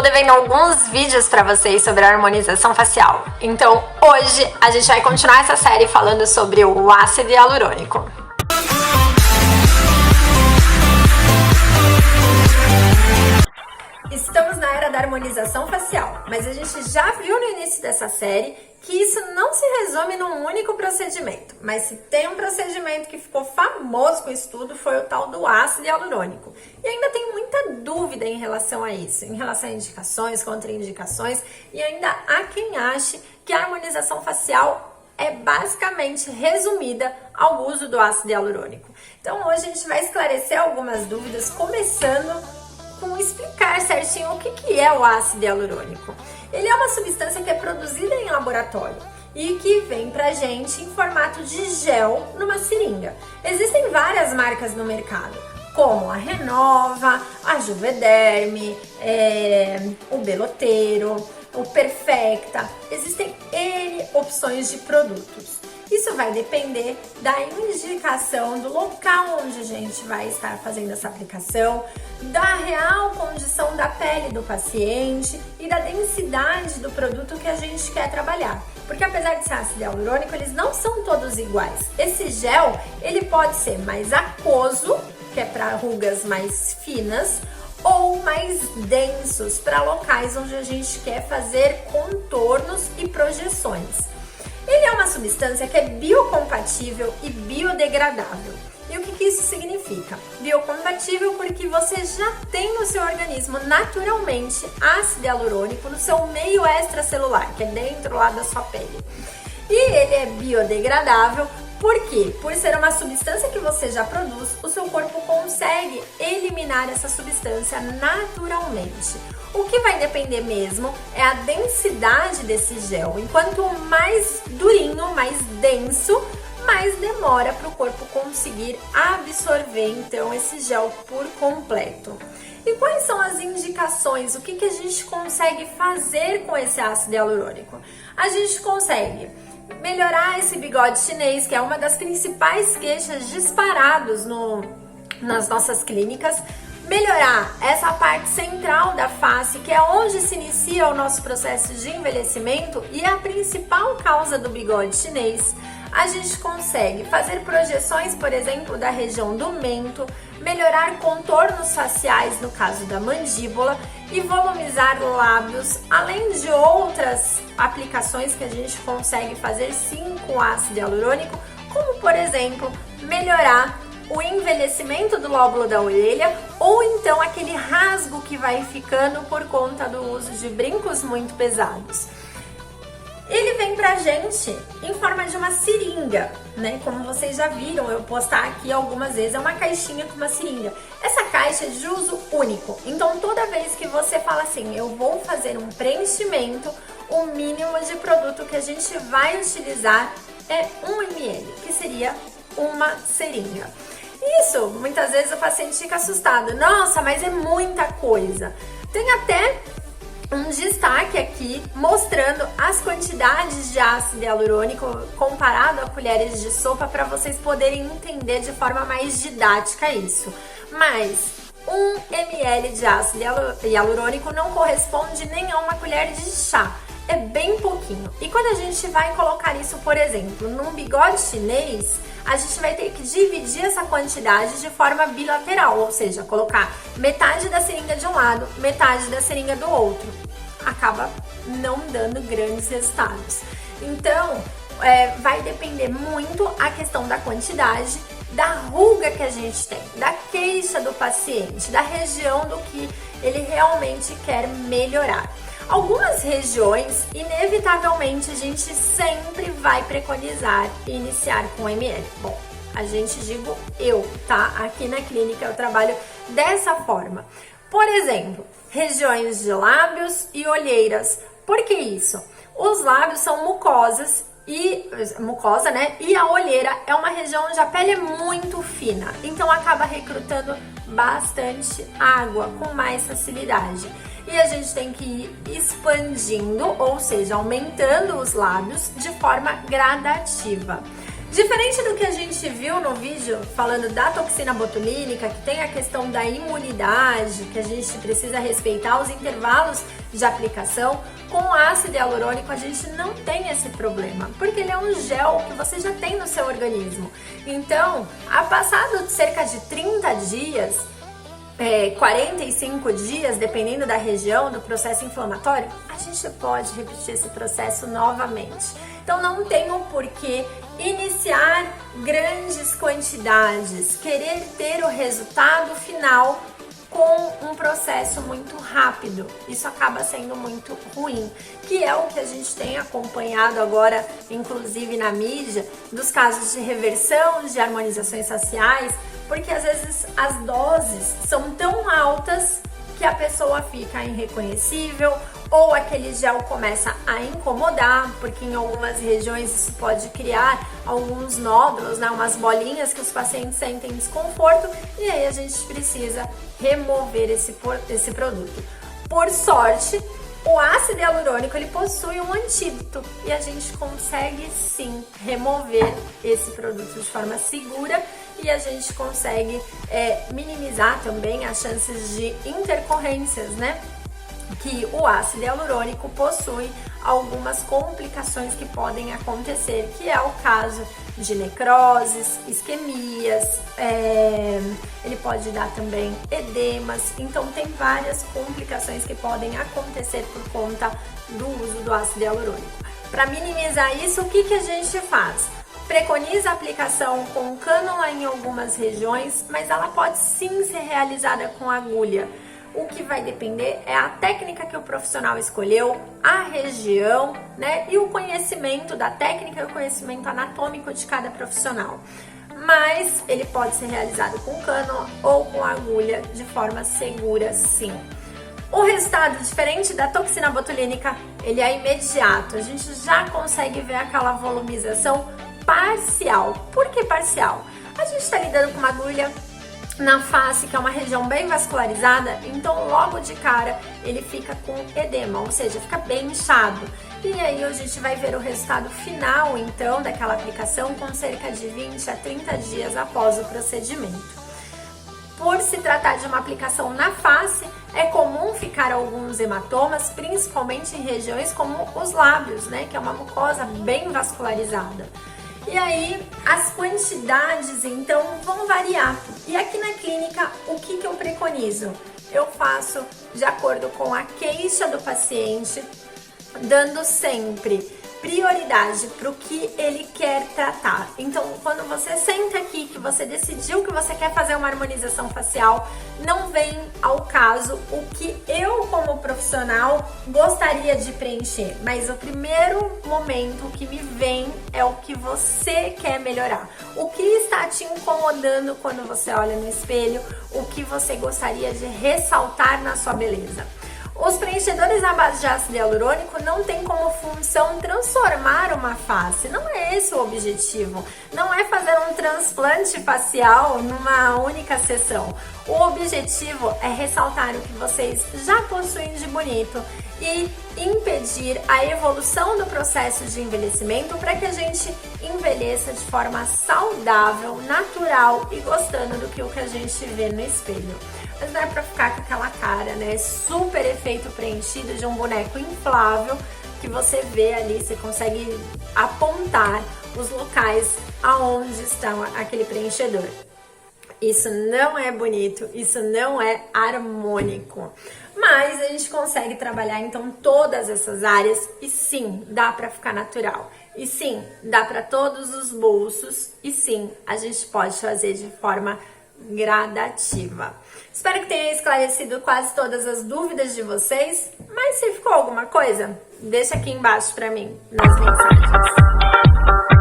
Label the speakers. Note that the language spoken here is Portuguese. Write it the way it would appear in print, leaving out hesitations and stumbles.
Speaker 1: estou devendo alguns vídeos para vocês sobre a harmonização facial. Então, hoje a gente vai continuar essa série falando sobre o ácido hialurônico. Estamos na era da harmonização facial, mas a gente já viu no início dessa série que isso não se resume num único procedimento, mas se tem um procedimento que ficou famoso com isso tudo foi o tal do ácido hialurônico. E ainda tem muita dúvida em relação a isso, em relação a indicações, contraindicações, e ainda há quem ache que a harmonização facial é basicamente resumida ao uso do ácido hialurônico. Então hoje a gente vai esclarecer algumas dúvidas, começando com explicar certinho o que é o ácido hialurônico. Ele é uma substância que é produzida em laboratório e que vem pra gente em formato de gel numa seringa. Existem várias marcas no mercado, como a Renova, a Juvederm, o Beloteiro, o Perfecta. Existem N opções de produtos. Isso vai depender da indicação, do local onde a gente vai estar fazendo essa aplicação, da real condição da pele do paciente e da densidade do produto que a gente quer trabalhar. Porque apesar de ser ácido hialurônico, eles não são todos iguais. Esse gel, ele pode ser mais aquoso, que é para rugas mais finas, ou mais densos, para locais onde a gente quer fazer contornos e projeções. Ele é uma substância que é biocompatível e biodegradável. E o que isso significa? Biocompatível porque você já tem no seu organismo naturalmente ácido hialurônico no seu meio extracelular, que é dentro lá da sua pele. E ele é biodegradável porque, por ser uma substância que você já produz, o seu corpo consegue eliminar essa substância naturalmente. O que vai depender mesmo é a densidade desse gel. Enquanto mais durinho, mais denso, mais demora para o corpo conseguir absorver então esse gel por completo. E quais são as indicações? O que a gente consegue fazer com esse ácido hialurônico? A gente consegue melhorar esse bigode chinês, que é uma das principais queixas disparados nas nossas clínicas, melhorar essa parte central da face, que é onde se inicia o nosso processo de envelhecimento e é a principal causa do bigode chinês. A gente consegue fazer projeções, por exemplo, da região do mento, melhorar contornos faciais, no caso da mandíbula, e volumizar lábios, além de outras aplicações que a gente consegue fazer sim com ácido hialurônico, como, por exemplo, melhorar o envelhecimento do lóbulo da orelha ou então aquele rasgo que vai ficando por conta do uso de brincos muito pesados. Ele vem pra gente em forma de uma seringa, né? Como vocês já viram eu postar aqui algumas vezes, é uma caixinha com uma seringa. Essa caixa é de uso único, então toda vez que você fala assim, eu vou fazer um preenchimento, o mínimo de produto que a gente vai utilizar é 1 ml, que seria uma seringa. Isso, muitas vezes o paciente fica assustado, nossa, mas é muita coisa. Tem até um destaque aqui mostrando as quantidades de ácido hialurônico comparado a colheres de sopa para vocês poderem entender de forma mais didática isso. Mas 1 ml de ácido hialurônico não corresponde nem a uma colher de chá. É bem pouquinho. E quando a gente vai colocar isso, por exemplo, num bigode chinês, a gente vai ter que dividir essa quantidade de forma bilateral, ou seja, colocar metade da seringa de um lado, metade da seringa do outro. Acaba não dando grandes resultados. Então, vai depender muito a questão da quantidade, da ruga que a gente tem, da queixa do paciente, da região do que ele realmente quer melhorar. Algumas regiões, inevitavelmente, a gente sempre vai preconizar iniciar com ml. Bom, a gente digo eu, tá? Aqui na clínica eu trabalho dessa forma. Por exemplo, regiões de lábios e olheiras. Por que isso? Os lábios são mucosas mucosa, né? E a olheira é uma região onde a pele é muito fina, então acaba recrutando bastante água com mais facilidade. E a gente tem que ir expandindo, ou seja, aumentando os lábios de forma gradativa. Diferente do que a gente viu no vídeo falando da toxina botulínica, que tem a questão da imunidade, que a gente precisa respeitar os intervalos de aplicação, com o ácido hialurônico a gente não tem esse problema, porque ele é um gel que você já tem no seu organismo. Então, a passado de cerca de 30 dias, 45 dias, dependendo da região do processo inflamatório, a gente pode repetir esse processo novamente. Então não tem o porquê iniciar grandes quantidades, querer ter o resultado final com um processo muito rápido. Isso acaba sendo muito ruim, que é o que a gente tem acompanhado agora, inclusive na mídia, dos casos de reversão de harmonizações faciais, porque às vezes as doses são tão altas que a pessoa fica irreconhecível ou aquele gel começa a incomodar, porque em algumas regiões isso pode criar alguns nódulos, né, umas bolinhas que os pacientes sentem desconforto e aí a gente precisa remover esse produto. Por sorte, o ácido hialurônico ele possui um antídoto e a gente consegue sim remover esse produto de forma segura e a gente consegue minimizar também as chances de intercorrências, né? Que o ácido hialurônico possui algumas complicações que podem acontecer, que é o caso de necroses, isquemias, ele pode dar também edemas, então tem várias complicações que podem acontecer por conta do uso do ácido hialurônico. Para minimizar isso, o que a gente faz? Preconiza a aplicação com cânula em algumas regiões, mas ela pode sim ser realizada com agulha. O que vai depender é a técnica que o profissional escolheu, a região, né, e o conhecimento da técnica e o conhecimento anatômico de cada profissional. Mas ele pode ser realizado com cânula ou com agulha de forma segura, sim. O resultado, diferente da toxina botulínica, ele é imediato. A gente já consegue ver aquela volumização parcial. Por que parcial? A gente está lidando com uma agulha na face, que é uma região bem vascularizada, então logo de cara ele fica com edema, ou seja, fica bem inchado. E aí a gente vai ver o resultado final, então, daquela aplicação com cerca de 20 a 30 dias após o procedimento. Por se tratar de uma aplicação na face, é comum ficar alguns hematomas, principalmente em regiões como os lábios, né, que é uma mucosa bem vascularizada. E aí, as quantidades, então, vão variar. E aqui na clínica, o que eu preconizo? Eu faço de acordo com a queixa do paciente, dando sempre prioridade para o que ele quer tratar. Então, quando você senta aqui, que você decidiu que você quer fazer uma harmonização facial, não vem ao caso o que eu, como profissional, gostaria de preencher. Mas o primeiro momento que me vem é o que você quer melhorar. O que está te incomodando quando você olha no espelho, o que você gostaria de ressaltar na sua beleza. Os preenchedores à base de ácido hialurônico não tem como função transformar uma face, não é esse o objetivo, não é fazer um transplante facial numa única sessão. O objetivo é ressaltar o que vocês já possuem de bonito e impedir a evolução do processo de envelhecimento para que a gente envelheça de forma saudável, natural e gostando do que a gente vê no espelho. Mas não é pra ficar com aquela cara, né? Super efeito preenchido de um boneco inflável que você vê ali, você consegue apontar os locais aonde está aquele preenchedor. Isso não é bonito, isso não é harmônico. Mas a gente consegue trabalhar então todas essas áreas e sim, dá pra ficar natural. E sim, dá pra todos os bolsos e sim, a gente pode fazer de forma gradativa. Espero que tenha esclarecido quase todas as dúvidas de vocês, mas se ficou alguma coisa, deixa aqui embaixo pra mim nas mensagens.